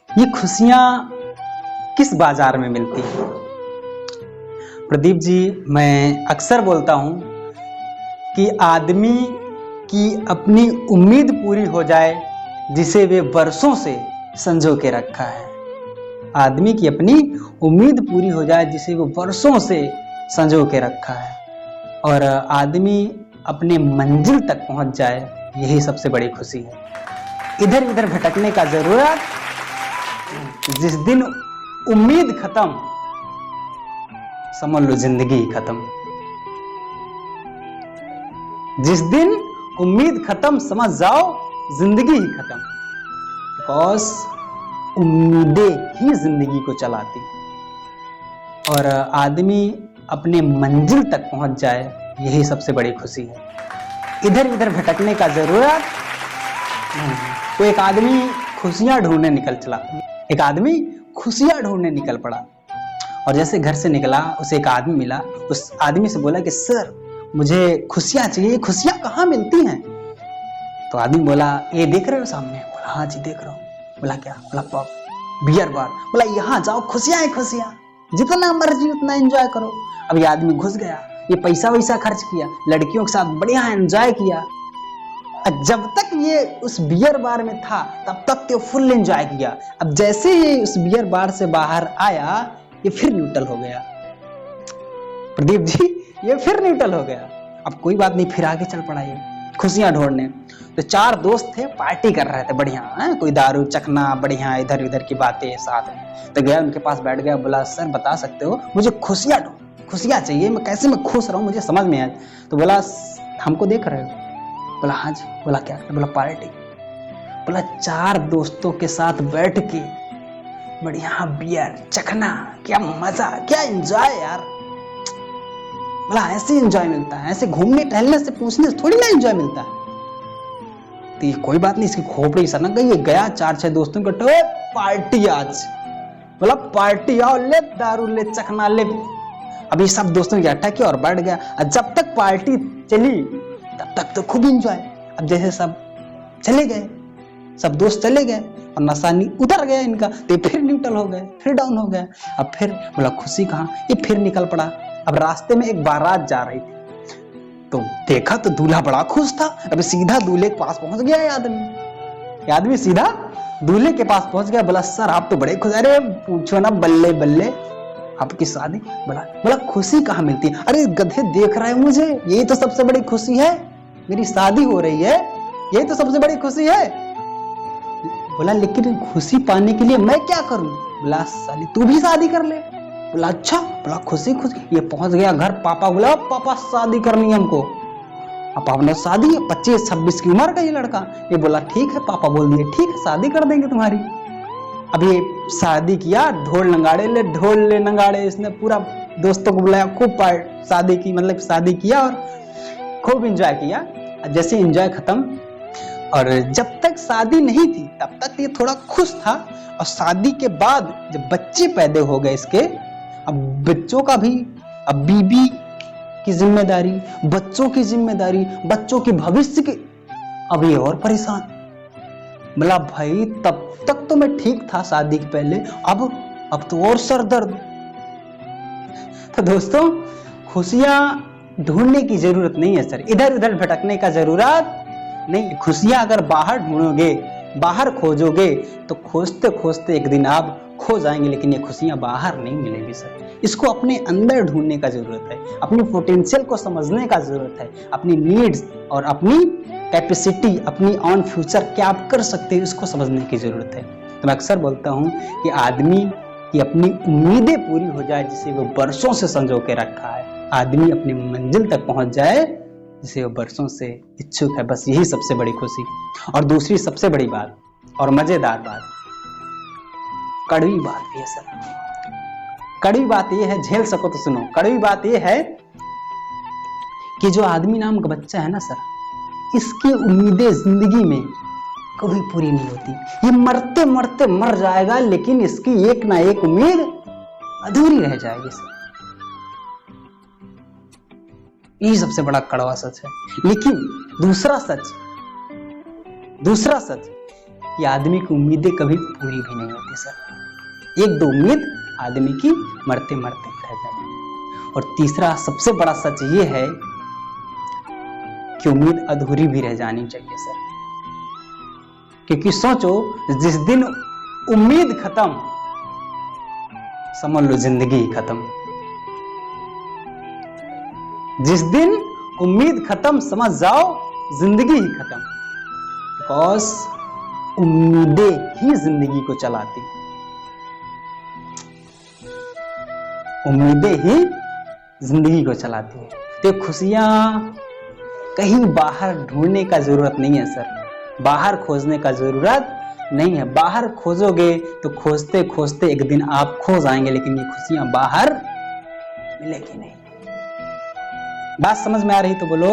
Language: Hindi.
ये खुशियां किस बाजार में मिलती हैं? प्रदीप जी, मैं अक्सर बोलता हूं कि आदमी की अपनी उम्मीद पूरी हो जाए जिसे वे वर्षों से संजो के रखा है। आदमी की अपनी उम्मीद पूरी हो जाए जिसे वो वर्षों से संजो के रखा है, और आदमी अपने मंजिल तक पहुंच जाए, यही सबसे बड़ी खुशी है। इधर उधर भटकने का जरूरत, जिस दिन उम्मीद खत्म समझ लो जिंदगी खत्म। जिस दिन उम्मीद खत्म समझ जाओ जिंदगी ही खत्म। बिकॉज उम्मीदें ही जिंदगी को चलाती, और आदमी अपने मंजिल तक पहुंच जाए, यही सबसे बड़ी खुशी है। इधर उधर भटकने का जरूरत। तो एक आदमी खुशियां ढूंढने निकल चला, एक आदमी खुशियां ढूंढने निकल पड़ा, और जैसे घर से निकला उसे एक आदमी मिला। उस आदमी से बोला कि सर मुझे खुशियां चाहिए, खुशियां कहाँ मिलती हैं? तो आदमी बोला ये देख रहे हो सामने? बोला हाँ जी देख रहा हूँ। बोला क्या? बोला पब, बियर बार। बोला यहाँ जाओ, खुशियां है खुशियां, जितना मर्जी उतना एंजॉय करो। अब ये आदमी घुस गया, ये पैसा वैसा खर्च किया, लड़कियों के साथ बढ़िया एंजॉय किया। जब तक ये उस बियर बार में था तब तक तो फुल एंजॉय किया। अब जैसे ये उस बियर बार से बाहर आया, ये फिर न्यूट्रल हो गया। प्रदीप जी, ये फिर न्यूट्रल हो गया। अब कोई बात नहीं, फिर आगे चल पड़ा ये खुशियां ढूंढने। तो चार दोस्त थे, पार्टी कर रहे थे बढ़िया, कोई दारू चखना बढ़िया, इधर उधर की बातें साथ में। तो गया उनके पास, बैठ गया, बोला सर बता सकते हो मुझे खुशियां खुशियां चाहिए, मैं कैसे मैं खुश रहूं, मुझे समझ में आए। तो बोला हमको देख रहे हो? बोला हाँ जी। बोला क्या? बोला पार्टी। बोला चार दोस्तों के साथ बैठ के बढ़िया बियर चखना, क्या मजा, क्या एंजॉय यार। बोला ऐसे एंजॉय मिलता है, ऐसे घूमने टहलने से पूछने से थोड़ी ना एंजॉय मिलता है। तो कोई बात नहीं, इसकी खोपड़ी सनक गई। गया चार छह दोस्तों को, पार्टी आज। बोला पार्टी आओ, ले दारू ले चखना ले। अभी सब दोस्तों ने इकट्ठा किया और बैठ गया। जब तक पार्टी चली तब तक तो खूब एंजॉय। अब जैसे सब चले गए, सब दोस्त चले गए और नशा उतर गया इनका, तो फिर न्यूट्रल हो गए, फिर डाउन हो गए। अब फिर बोला खुशी कहाँ, ये फिर निकल पड़ा। अब रास्ते में एक बारात जा रही थी, तो देखा तो दूल्हा बड़ा खुश था। अब सीधा दूल्हे के पास पहुंच गया ये आदमी सीधा दूल्हे के पास पहुंच गया। बोला सर आप तो बड़े खुश। अरे पूछो ना, बल्ले बल्ले आपकी शादी। बोला खुशी कहाँ मिलती है? अरे गधे देख रहा है मुझे, यही तो सबसे बड़ी खुशी है, मेरी शादी हो रही है, यही तो सबसे बड़ी खुशी है। बोला लेकिन खुशी पाने के लिए मैं क्या करूं? बोला साली तू भी शादी कर ले। बोला अच्छा। बोला खुशी खुशी। ये पहुंच गया घर, पापा बोला पापा शादी करनी है हमको। अब पापा ने शादी है, 25-26 की उम्र का ये लड़का। ये बोला ठीक है, पापा बोल दिए ठीक है शादी कर देंगे तुम्हारी। अब ये शादी किया, ढोल नंगाड़े इसने पूरा दोस्तों को बुलाया, खूब शादी की, मतलब शादी किया और खूब एंजॉय किया। जैसे एंजॉय खत्म, और जब तक शादी नहीं थी तब तक ये थोड़ा खुश था, और शादी के बाद जब बच्चे पैदा हो गए इसके, अब बच्चों का भी, अब बीबी की जिम्मेदारी, बच्चों की जिम्मेदारी, बच्चों के भविष्य की, अब ये और परेशान। बोला भाई तब तक तो मैं ठीक था शादी के पहले, अब तो और सर दर्द। तो दोस्तों खुशियां ढूंढने की जरूरत नहीं है सर, इधर उधर भटकने का जरूरत नहीं। खुशियां अगर बाहर ढूंढोगे, बाहर खोजोगे, तो खोजते खोजते एक दिन आप खो जाएंगे, लेकिन ये खुशियां बाहर नहीं मिलेगी सर। इसको अपने अंदर ढूंढने का जरूरत है, अपनी पोटेंशियल को समझने का जरूरत है, अपनी नीड्स और अपनी कैपेसिटी, अपनी ऑन फ्यूचर क्या आप कर सकते हैं इसको समझने की जरूरत है। तो मैं अक्सर बोलता हूं कि आदमी की अपनी उम्मीदें पूरी हो जाए जिसे वो बरसों से संजो के रखा है, आदमी अपनी मंजिल तक पहुंच जाए जिसे वो बरसों से इच्छुक है, बस यही सबसे बड़ी खुशी। और दूसरी सबसे बड़ी बात और मजेदार बात, कड़वी बात भी है सर। कड़वी बात यह है, झेल सको तो सुनो। कड़वी बात यह है कि जो आदमी नाम का बच्चा है ना सर, इसकी उम्मीदें जिंदगी में कभी पूरी नहीं होती। ये मरते मरते मर जाएगा, लेकिन इसकी एक ना एक उम्मीद अधूरी रह जाएगी सर। यही सबसे बड़ा कड़वा सच है। लेकिन दूसरा सच कि आदमी की उम्मीदें कभी पूरी भी नहीं होती सर। एक दो उम्मीद आदमी की मरते मरते रह जाती। और तीसरा सबसे बड़ा सच ये है कि उम्मीद अधूरी भी रह जानी चाहिए सर। क्योंकि सोचो, जिस दिन उम्मीद खत्म, समझ लो जिंदगी ही खत्म। जिस दिन उम्मीद खत्म, समझ जाओ जिंदगी ही खत्म। बिकॉज उम्मीदें ही जिंदगी को चलाती, उम्मीदें ही जिंदगी को चलाती है। तो खुशियां कहीं बाहर ढूंढने का जरूरत नहीं है सर, बाहर खोजने का जरूरत नहीं है। बाहर खोजोगे तो खोजते खोजते एक दिन आप खो जाएंगे, लेकिन ये खुशियां बाहर मिलेगी नहीं। बात समझ में आ रही तो बोलो।